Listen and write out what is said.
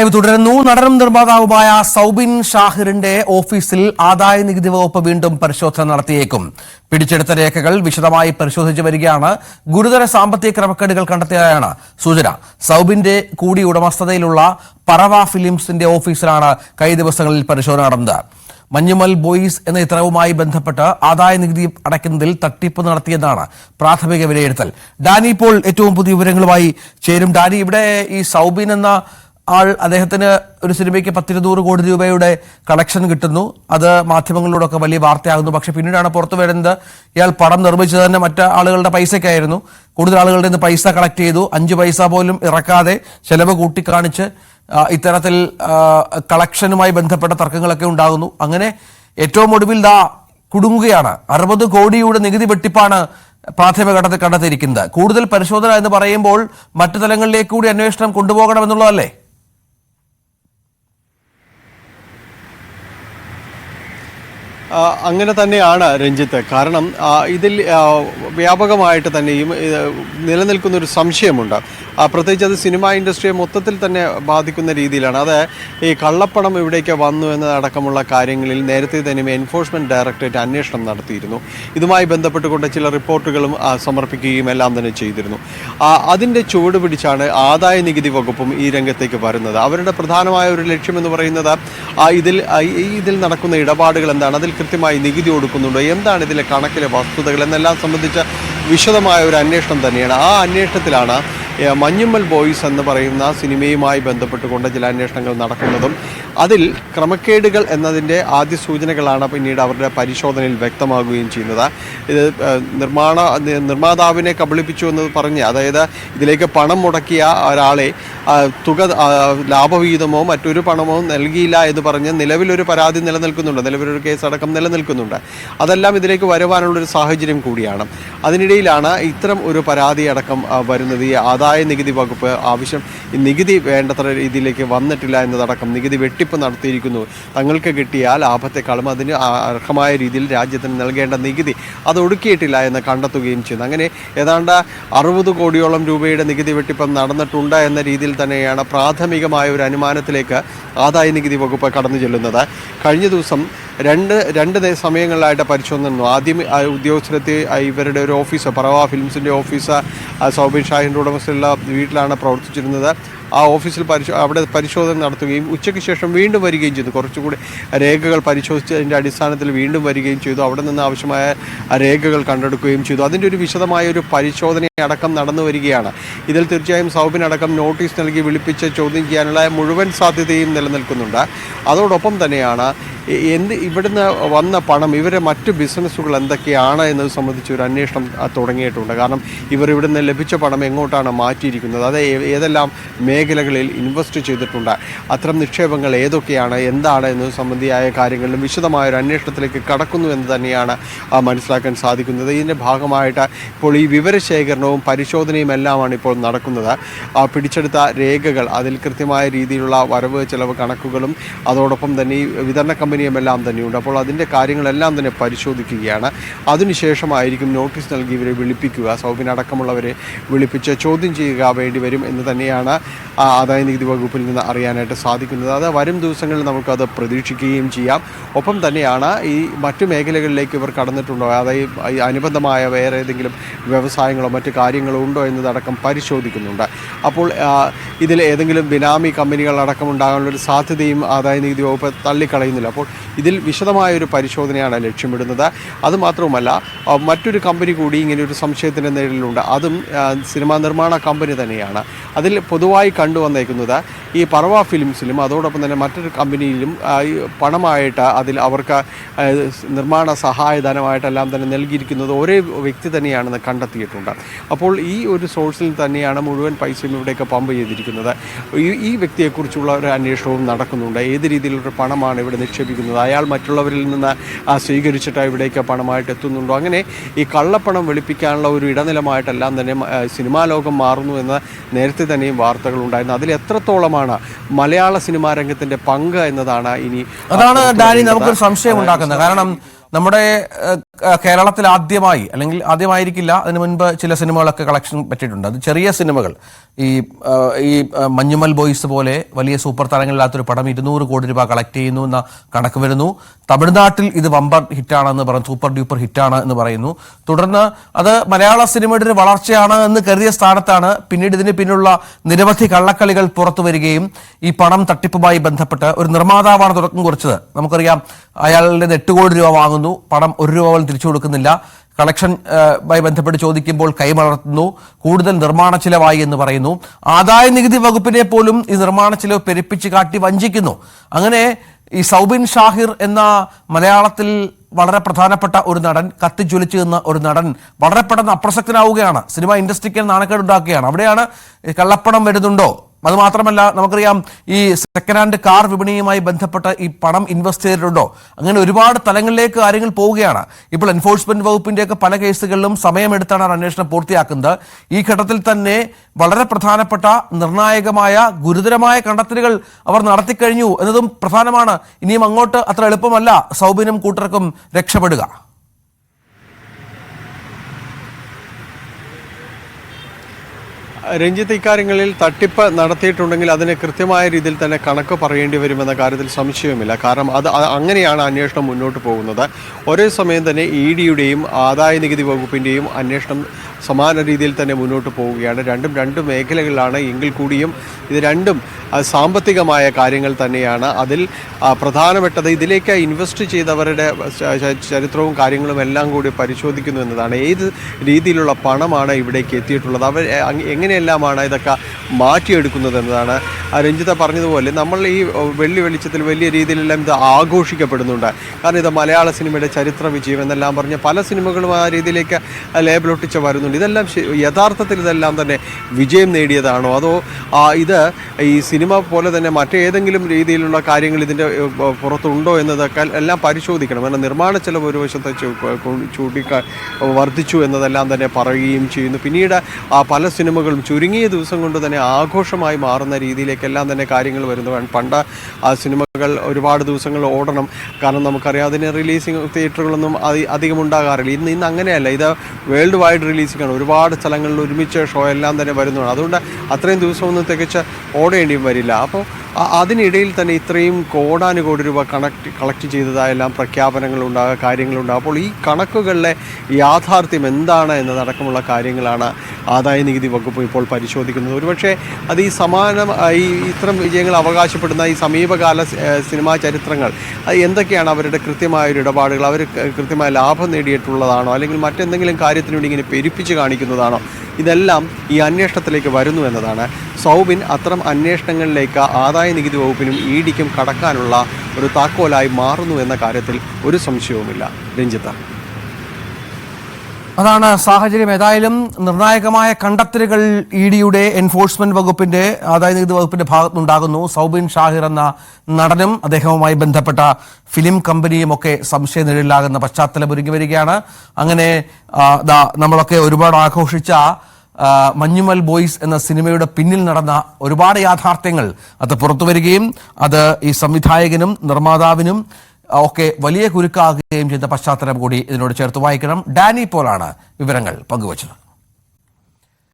Live തുടരുന്നു. നടനും നിർമ്മാതാവുമായ സൗബിൻ ഷാഹിറിന്റെ ഓഫീസിൽ ആദായ നികുതി വകുപ്പ് വീണ്ടും പരിശോധന നടത്തിയേക്കും. പിടിച്ചെടുത്ത രേഖകൾ വിശദമായി പരിശോധിച്ചു വരികയാണ്. ഗുരുതര സാമ്പത്തിക ക്രമക്കേടുകൾ കണ്ടെത്തിയതായാണ് സൂചന. സൗബിന്റെ കൂടി ഉടമസ്ഥതയിലുള്ള പറവ ഫിലിംസിന്റെ ഓഫീസിലാണ് കഴിഞ്ഞ ദിവസങ്ങളിൽ പരിശോധന നടന്നത്. മഞ്ഞുമൽ ബോയ്സ് എന്ന ചിത്രവുമായി ബന്ധപ്പെട്ട് ആദായ നികുതി അടയ്ക്കുന്നതിൽ തട്ടിപ്പ് നടത്തിയെന്നാണ് പ്രാഥമിക വിലയിരുത്തൽ. ഡാനി ഇപ്പോൾ ഏറ്റവും പുതിയ വിവരങ്ങളുമായി ചേരും. ഡാനി, ഇവിടെ ഈ സൗബിൻ എന്ന ആൾ, അദ്ദേഹത്തിന് ഒരു സിനിമയ്ക്ക് 10-200 കോടി രൂപയുടെ കളക്ഷൻ കിട്ടുന്നു. അത് മാധ്യമങ്ങളിലൂടെയൊക്കെ വലിയ വാർത്തയാകുന്നു. പക്ഷെ പിന്നീടാണ് പുറത്തു വരുന്നത് ഇയാൾ പടം നിർമ്മിച്ചത് തന്നെ മറ്റ് ആളുകളുടെ പൈസയ്ക്കായിരുന്നു. കൂടുതൽ ആളുകളുടെ നിന്ന് പൈസ കളക്ട് ചെയ്തു. 5 പൈസ പോലും ഇറക്കാതെ ചെലവ് കൂട്ടിക്കാണിച്ച് ഇത്തരത്തിൽ കളക്ഷനുമായി ബന്ധപ്പെട്ട തർക്കങ്ങളൊക്കെ ഉണ്ടാകുന്നു. അങ്ങനെ ഏറ്റവും ഒടുവിൽ കുടുങ്ങുകയാണ്. 60 കോടിയുടെ നികുതി വെട്ടിപ്പാണ് പ്രാഥമിക ഘട്ടത്തിൽ കണ്ടെത്തിയിരിക്കുന്നത്. കൂടുതൽ പരിശോധന എന്ന് പറയുമ്പോൾ മറ്റു തലങ്ങളിലേക്ക് കൂടി അന്വേഷണം കൊണ്ടുപോകണമെന്നുള്ളതല്ലേ? അങ്ങനെ തന്നെയാണ് രഞ്ജിത്ത്. കാരണം ഇതിൽ വ്യാപകമായിട്ട് തന്നെയും നിലനിൽക്കുന്ന ഒരു സംശയമുണ്ട്. പ്രത്യേകിച്ച് അത് സിനിമാ ഇൻഡസ്ട്രിയെ മൊത്തത്തിൽ തന്നെ ബാധിക്കുന്ന രീതിയിലാണ്. അത് ഈ കള്ളപ്പണം ഇവിടേക്ക് വന്നു എന്നതടക്കമുള്ള കാര്യങ്ങളിൽ നേരത്തെ തന്നെ എൻഫോഴ്സ്മെൻറ്റ് ഡയറക്ടറേറ്റ് അന്വേഷണം നടത്തിയിരുന്നു. ഇതുമായി ബന്ധപ്പെട്ടുകൊണ്ട് ചില റിപ്പോർട്ടുകളും സമർപ്പിക്കുകയും എല്ലാം തന്നെ ചെയ്തിരുന്നു. അതിൻ്റെ ചുവട് പിടിച്ചാണ് ആദായ നികുതി വകുപ്പും ഈ രംഗത്തേക്ക് വരുന്നത്. അവരുടെ പ്രധാനമായ ഒരു ലക്ഷ്യമെന്ന് പറയുന്നത് ഇതിൽ നടക്കുന്ന ഇടപാടുകൾ എന്താണ്, അതിൽ കൃത്യമായി നികുതി കൊടുക്കുന്നുണ്ടോ, എന്താണ് ഇതിലെ കണക്കിലെ വസ്തുതകൾ എന്നെല്ലാം സംബന്ധിച്ച വിശദമായ ഒരു അന്വേഷണം തന്നെയാണ്. ആ അന്വേഷണത്തിലാണ് മഞ്ഞുമൽ ബോയ്സ് എന്ന് പറയുന്ന സിനിമയുമായി ബന്ധപ്പെട്ടുകൊണ്ട് ചില അന്വേഷണങ്ങൾ നടക്കുന്നതും അതിൽ ക്രമക്കേടുകൾ എന്നതിൻ്റെ ആദ്യ സൂചനകളാണ് പിന്നീട് അവരുടെ പരിശോധനയിൽ വ്യക്തമാകുകയും ചെയ്യുന്നത്. ഇത് നിർമ്മാതാവിനെ കബളിപ്പിച്ചു എന്ന് പറഞ്ഞ്, അതായത് ഇതിലേക്ക് പണം മുടക്കിയ ഒരാളെ തുക ലാഭവിഹിതമോ മറ്റൊരു പണമോ നൽകിയില്ല എന്ന് പറഞ്ഞ് നിലവിലൊരു പരാതി നിലനിൽക്കുന്നുണ്ട്, നിലവിലൊരു കേസടക്കം നിലനിൽക്കുന്നുണ്ട്. അതെല്ലാം ഇതിലേക്ക് വരുവാനുള്ളൊരു സാഹചര്യം കൂടിയാണ്. അതിനിടയിലാണ് ഇത്തരം ഒരു പരാതി അടക്കം വരുന്നത്. ഈ ആദായ നികുതി വകുപ്പ് നികുതി വേണ്ടത്ര രീതിയിലേക്ക് വന്നിട്ടില്ല എന്നതടക്കം നികുതി വെട്ടിപ്പ് നടത്തിയിരിക്കുന്നു. തങ്ങൾക്ക് കിട്ടിയ ലാഭത്തെക്കാളും അതിന് അർഹമായ രീതിയിൽ രാജ്യത്തിന് നൽകേണ്ട നികുതി അത് ഒടുക്കിയിട്ടില്ല എന്ന് കണ്ടെത്തുകയും ചെയ്യുന്നു. അങ്ങനെ ഏതാണ്ട് 60 കോടിയോളം രൂപയുടെ നികുതി വെട്ടിപ്പ് നടന്നിട്ടുണ്ട് എന്ന രീതിയിൽ തന്നെയാണ് പ്രാഥമികമായ ഒരു അനുമാനത്തിലേക്ക് ആദായ നികുതി വകുപ്പ് കടന്നു ചെല്ലുന്നത്. കഴിഞ്ഞ ദിവസം രണ്ട് സമയങ്ങളിലായിട്ട് പരിശോധന നടന്നു. ആദ്യം ഉദ്യോഗസ്ഥരെത്തി ഇവരുടെ ഒരു ഓഫീസ്, പറവ ഫിലിംസിൻ്റെ ഓഫീസ് സൗബിൻ ഷാഹിറിൻ്റെ ഉടമസ്ഥയുള്ള വീട്ടിലാണ് പ്രവർത്തിച്ചിരുന്നത്. ആ ഓഫീസിൽ അവിടെ പരിശോധന നടത്തുകയും ഉച്ചയ്ക്ക് ശേഷം വീണ്ടും വരികയും ചെയ്തു. കുറച്ചുകൂടി രേഖകൾ പരിശോധിച്ചതിൻ്റെ അടിസ്ഥാനത്തിൽ വീണ്ടും വരികയും ചെയ്തു. അവിടെ നിന്ന് ആവശ്യമായ രേഖകൾ കണ്ടെടുക്കുകയും ചെയ്തു. അതിൻ്റെ ഒരു വിശദമായ ഒരു പരിശോധന അടക്കം നടന്നു വരികയാണ്. ഇതിൽ തീർച്ചയായും സൗബിൻ അടക്കം നോട്ടീസ് നൽകി വിളിപ്പിച്ച് ചോദ്യം ചെയ്യാനുള്ള മുഴുവൻ സാധ്യതയും നിലനിൽക്കുന്നുണ്ട്. അതോടൊപ്പം തന്നെയാണ് ഇവിടുന്ന് വന്ന പണം, ഇവരെ മറ്റ് ബിസിനസ്സുകൾ എന്തൊക്കെയാണ് എന്നത് സംബന്ധിച്ച് ഒരു അന്വേഷണം തുടങ്ങിയിട്ടുണ്ട്. കാരണം ഇവിടുന്ന് ലഭിച്ച പണം എങ്ങോട്ടാണ് മാറ്റിയിരിക്കുന്നത്, അത് ഏതെല്ലാം മേഖലകളിൽ ഇൻവെസ്റ്റ് ചെയ്തിട്ടുണ്ട്, അത്തരം നിക്ഷേപങ്ങൾ ഏതൊക്കെയാണ്, എന്താണ് എന്നത് സംബന്ധിയായ കാര്യങ്ങളിലും വിശദമായൊരു അന്വേഷണത്തിലേക്ക് കടക്കുന്നു എന്ന് തന്നെയാണ് മനസ്സിലാക്കാൻ സാധിക്കുന്നത്. ഇതിൻ്റെ ഭാഗമായിട്ട് ഇപ്പോൾ ഈ വിവരശേഖരണവും പരിശോധനയും എല്ലാമാണ് ഇപ്പോൾ നടക്കുന്നത്. പിടിച്ചെടുത്ത രേഖകൾ, അതിൽ കൃത്യമായ രീതിയിലുള്ള വരവ് ചെലവ് കണക്കുകളും അതോടൊപ്പം തന്നെ ഈ വിതരണ കമ്പനിയുമെല്ലാം തന്നെയുണ്ട്. അപ്പോൾ അതിൻ്റെ കാര്യങ്ങളെല്ലാം തന്നെ പരിശോധിക്കുകയാണ്. അതിനുശേഷമായിരിക്കും നോട്ടീസ് നൽകി ഇവരെ വിളിപ്പിക്കുക, സൗബിൻ അടക്കമുള്ളവരെ വിളിപ്പിച്ച് ചോദ്യം ചെയ്യുക വേണ്ടി വരും എന്ന് തന്നെയാണ് ആദായ നികുതി വകുപ്പിൽ നിന്ന് അറിയാനായിട്ട് സാധിക്കുന്നത്. അത് വരും ദിവസങ്ങളിൽ നമുക്കത് പ്രതീക്ഷിക്കുകയും ചെയ്യാം. ഒപ്പം തന്നെയാണ് ഈ മറ്റു മേഖലകളിലേക്ക് ഇവർ കടന്നിട്ടുണ്ടോ, അതായത് അനുബന്ധമായ വേറെ ഏതെങ്കിലും വ്യവസായങ്ങളോ മറ്റു കാര്യങ്ങളോ ഉണ്ടോ എന്നതടക്കം പരിശോധിക്കുന്നുണ്ട്. അപ്പോൾ ഇതിൽ ഏതെങ്കിലും ബിനാമി കമ്പനികളടക്കം ഉണ്ടാകാനുള്ളൊരു സാധ്യതയും ആദായ നികുതി വകുപ്പ് തള്ളിക്കളയുന്നില്ല. അപ്പോൾ ഇതിൽ വിശദമായൊരു പരിശോധനയാണ് ലക്ഷ്യമിടുന്നത്. അതുമാത്രവുമല്ല, മറ്റൊരു കമ്പനി കൂടി ഇങ്ങനെ ഒരു സംശയത്തിൻ്റെ നേരിലുണ്ട്. അതും സിനിമാ നിർമ്മാണ കമ്പനി തന്നെയാണ്. അതിൽ പൊതുവായി കണ്ടുവന്നേക്കുന്നത് ഈ പറവ ഫിലിംസിലും അതോടൊപ്പം തന്നെ മറ്റൊരു കമ്പനിയിലും പണമായിട്ട് അതിൽ അവർക്ക് നിർമ്മാണ സഹായധനമായിട്ടെല്ലാം തന്നെ നൽകിയിരിക്കുന്നത് ഒരേ വ്യക്തി തന്നെയാണെന്ന് കണ്ടെത്തിയിട്ടുണ്ട്. അപ്പോൾ ഈ ഒരു സോഴ്സിൽ തന്നെയാണ് മുഴുവൻ പൈസയും ഇവിടേക്ക് പമ്പ് ചെയ്തിരിക്കുന്നത്. ഈ വ്യക്തിയെക്കുറിച്ചുള്ള ഒരു അന്വേഷണവും നടക്കുന്നുണ്ട്. ഏത് രീതിയിലുള്ള പണമാണ് ഇവിടെ നിക്ഷേപിക്കുന്നത്, അയാൾ മറ്റുള്ളവരിൽ നിന്ന് സ്വീകരിച്ചിട്ട് ഇവിടേക്ക് പണമായിട്ട് എത്തുന്നുണ്ടോ, അങ്ങനെ ഈ കള്ളപ്പണം വെളുപ്പിക്കാനുള്ള ഒരു ഇടനിലമായിട്ടെല്ലാം തന്നെ സിനിമാ ലോകം മാറുന്നു എന്ന് നേരത്തെ തന്നെയും വാർത്തകളുണ്ടായിരുന്നു. അതിൽ എത്രത്തോളമാണ് മലയാള സിനിമാ രംഗത്തിന്റെ പങ്ക് എന്നതാണ് ഇനി അതാണ് ഡാനി നമുക്കൊരു സംശയം ഉണ്ടാക്കുന്നത്. കാരണം നമ്മുടെ കേരളത്തിൽ ആദ്യമായി, അല്ലെങ്കിൽ ആദ്യമായിരിക്കില്ല, അതിനു മുൻപ് ചില സിനിമകളൊക്കെ കളക്ഷൻ പറ്റിയിട്ടുണ്ട്. അത് ചെറിയ സിനിമകൾ, ഈ മഞ്ഞുമൽ ബോയ്സ് പോലെ വലിയ സൂപ്പർ താരങ്ങളില്ലാത്തൊരു പടം 200 കോടി രൂപ കളക്ട് ചെയ്യുന്നു എന്ന കണക്ക് വരുന്നു. തമിഴ്നാട്ടിൽ ഇത് വമ്പർ ഹിറ്റാണെന്ന് പറയുന്നു, സൂപ്പർ ഡ്യൂപ്പർ ഹിറ്റാണ് എന്ന് പറയുന്നു. തുടർന്ന് അത് മലയാള സിനിമയുടെ ഒരു വളർച്ചയാണ് എന്ന് കരുതിയ സ്ഥാനത്താണ് പിന്നീട് ഇതിന് പിന്നിലുള്ള നിരവധി കള്ളക്കളികൾ പുറത്തു വരികയും ഈ പണം തട്ടിപ്പുമായി ബന്ധപ്പെട്ട് ഒരു നിർമ്മാതാവാണ് തുടക്കം കുറിച്ചത്. നമുക്കറിയാം, അയാളുടെ 8 കോടി രൂപ വാങ്ങുന്നു, പണം 1 രൂപ പോലും തിരിച്ചു കൊടുക്കുന്നില്ല. കളക്ഷനുമായി ബന്ധപ്പെട്ട് ചോദിക്കുമ്പോൾ കൈമലർത്തുന്നു, കൂടുതൽ നിർമ്മാണ ചിലവായി എന്ന് പറയുന്നു. ആദായ നികുതി വകുപ്പിനെ പോലും ഈ നിർമ്മാണ ചിലവ് പെരുപ്പിച്ച് കാട്ടി വഞ്ചിക്കുന്നു. അങ്ങനെ ഈ സൗബിൻ ഷാഹിർ എന്ന മലയാളത്തിൽ വളരെ പ്രധാനപ്പെട്ട ഒരു നടൻ, കത്തിജ്വലിച്ചു നിന്ന ഒരു നടൻ വളരെ പെട്ടെന്ന് അപ്രസക്തനാവുകയാണ്. സിനിമ ഇൻഡസ്ട്രിക്ക് നാണക്കേടുണ്ടാക്കുകയാണ്. അവിടെയാണ് കള്ളപ്പണം വരുന്നുണ്ടോ? അതുമാത്രമല്ല, നമുക്കറിയാം, ഈ സെക്കൻഡ് ഹാൻഡ് കാർ വിപണിയുമായി ബന്ധപ്പെട്ട് ഈ പണം ഇൻവെസ്റ്റ് ചെയ്തിട്ടുണ്ടോ? അങ്ങനെ ഒരുപാട് തലങ്ങളിലേക്ക് കാര്യങ്ങൾ പോവുകയാണ്. ഇപ്പോൾ എൻഫോഴ്സ്മെന്റ് വകുപ്പിന്റെയൊക്കെ പല കേസുകളിലും സമയമെടുത്താണ് അന്വേഷണം പൂർത്തിയാക്കുന്നത്. ഈ ഘട്ടത്തിൽ തന്നെ വളരെ പ്രധാനപ്പെട്ട നിർണായകമായ ഗുരുതരമായ കണ്ടെത്തലുകൾ അവർ നടത്തിക്കഴിഞ്ഞു എന്നതും പ്രധാനമാണ്. ഇനിയും അങ്ങോട്ട് അത്ര എളുപ്പമല്ല സൗബിനും കൂട്ടർക്കും രക്ഷപ്പെടുക. രഞ്ജിത്ത്, ഇക്കാര്യങ്ങളിൽ തട്ടിപ്പ് നടത്തിയിട്ടുണ്ടെങ്കിൽ അതിന് കൃത്യമായ രീതിയിൽ തന്നെ കണക്ക് പറയേണ്ടി വരുമെന്ന കാര്യത്തിൽ സംശയവുമില്ല. കാരണം അങ്ങനെയാണ് അന്വേഷണം മുന്നോട്ട് പോകുന്നത്. ഒരേ സമയം തന്നെ EDയുടെയും ആദായ നികുതി വകുപ്പിൻ്റെയും അന്വേഷണം സമാന രീതിയിൽ തന്നെ മുന്നോട്ട് പോവുകയാണ്. രണ്ടും രണ്ട് മേഖലകളിലാണ് എങ്കിൽ കൂടിയും ഇത് രണ്ടും സാമ്പത്തികമായ കാര്യങ്ങൾ തന്നെയാണ്. അതിൽ പ്രധാനപ്പെട്ടത് ഇതിലേക്ക് ഇൻവെസ്റ്റ് ചെയ്തവരുടെ ചരിത്രവും കാര്യങ്ങളും എല്ലാം കൂടി പരിശോധിക്കുന്നു എന്നതാണ്. ഏത് രീതിയിലുള്ള പണമാണ് ഇവിടേക്ക് എത്തിയിട്ടുള്ളത്, അവർ എങ്ങനെയെല്ലാമാണ് ഇതൊക്കെ മാറ്റിയെടുക്കുന്നത് എന്നതാണ്. രഞ്ജിത പറഞ്ഞതുപോലെ നമ്മൾ ഈ വെള്ളി വെളിച്ചത്തിൽ വലിയ രീതിയിലെല്ലാം ഇത് ആഘോഷിക്കപ്പെടുന്നുണ്ട്. കാരണം ഇത് മലയാള സിനിമയുടെ ചരിത്ര വിജയം എന്നെല്ലാം പറഞ്ഞ് പല സിനിമകളും ആ രീതിയിലേക്ക് ലേബലൊട്ടിച്ച് വരുന്നുണ്ട്. ഇതെല്ലാം യഥാർത്ഥത്തിൽ ഇതെല്ലാം തന്നെ വിജയം നേടിയതാണോ, അതോ ഇത് ഈ സിനിമ പോലെ തന്നെ മറ്റേതെങ്കിലും രീതിയിലുള്ള കാര്യങ്ങൾ ഇതിൻ്റെ പുറത്തുണ്ടോ എന്നതൊക്കെ എല്ലാം പരിശോധിക്കണം. കാരണം നിർമ്മാണ ചെലവ് ഒരു വശത്ത് വർദ്ധിച്ചു എന്നതെല്ലാം തന്നെ പറയുകയും ചെയ്യുന്നു. പിന്നീട് പല സിനിമകളും ചുരുങ്ങിയ ദിവസം കൊണ്ട് തന്നെ ആഘോഷമായി മാറുന്ന രീതിയിലേക്കെല്ലാം തന്നെ കാര്യങ്ങൾ വരുന്നതാണ്. പണ്ട് സിനിമകൾ ഒരുപാട് ദിവസങ്ങൾ ഓടണം, കാരണം നമുക്കറിയാം അതിന് റിലീസിങ് തിയേറ്ററുകളൊന്നും അധികം ഉണ്ടാകാറില്ല. ഇന്ന് അങ്ങനെയല്ല, ഇത് വേൾഡ് വൈഡ് റിലീസിംഗ് ആണ്. ഒരുപാട് സ്ഥലങ്ങളിൽ ഒരുമിച്ച് ഷോ എല്ലാം തന്നെ വരുന്നതാണ്. അതുകൊണ്ട് അത്രയും ദിവസമൊന്നും തികച്ച് ഓടേണ്ടിയും വരില്ല. അപ്പോൾ അതിനിടയിൽ തന്നെ ഇത്രയും കോടാനുകോടി രൂപ കളക്ട് ചെയ്തതായെല്ലാം പ്രഖ്യാപനങ്ങളുണ്ടാകുക, കാര്യങ്ങളുണ്ടാകും. അപ്പോൾ ഈ കണക്കുകളിലെ യാഥാർത്ഥ്യം എന്താണ് എന്നതടക്കമുള്ള കാര്യങ്ങളാണ് ആദായ നികുതി വകുപ്പ് ഇപ്പോൾ പരിശോധിക്കുന്നത്. ഒരുപക്ഷെ അത് ഈ ഇത്തരം വിജയങ്ങൾ അവകാശപ്പെടുന്ന ഈ സമീപകാല സിനിമാ ചരിത്രങ്ങൾ എന്തൊക്കെയാണ്, അവരുടെ കൃത്യമായൊരു ഇടപാടുകൾ, അവർ കൃത്യമായ ലാഭം നേടിയിട്ടുള്ളതാണോ, അല്ലെങ്കിൽ മറ്റെന്തെങ്കിലും കാര്യത്തിനു വേണ്ടി ഇങ്ങനെ പെരുപ്പിച്ച് കാണിക്കുന്നതാണോ, ഇതെല്ലാം ഈ അന്വേഷണത്തിലേക്ക് വരുന്നു എന്നതാണ്. സൗബിൻ അത്തരം അന്വേഷണങ്ങളിലേക്ക് ആദായ നികുതി വകുപ്പിനും EDക്കും കടക്കാനുള്ള ഒരു താക്കോലായി മാറുന്നു എന്ന കാര്യത്തിൽ ഒരു സംശയവുമില്ല. രഞ്ജിത്ത, അതാണ് സാഹചര്യം. ഏതായാലും നിർണായകമായ കണ്ടെത്തലുകൾ EDയുടെ എൻഫോഴ്സ്മെന്റ് വകുപ്പിന്റെ ആദായ നികുതി വകുപ്പിന്റെ ഭാഗത്തുനിന്നുണ്ടാകുന്നു. സൗബിൻ ഷാഹിർ എന്ന നടനും അദ്ദേഹവുമായി ബന്ധപ്പെട്ട ഫിലിം കമ്പനിയും ഒക്കെ സംശയനിഴലിലാകുന്ന പശ്ചാത്തലം ഒരുങ്ങി വരികയാണ്. അങ്ങനെ നമ്മളൊക്കെ ഒരുപാട് ആഘോഷിച്ച മഞ്ഞുമൽ ബോയ്സ് എന്ന സിനിമയുടെ പിന്നിൽ നടന്ന ഒരുപാട് യാഥാർത്ഥ്യങ്ങൾ അത് പുറത്തു വരികയും അത് ഈ സംവിധായകനും നിർമ്മാതാവിനും ഒക്കെ വലിയ കുരുക്കാകുകയും ചെയ്ത പശ്ചാത്തലം കൂടി ഇതിനോട് ചേർത്ത് വായിക്കണം. ഡാനി പോലാണ് വിവരങ്ങൾ പങ്കുവച്ചത്.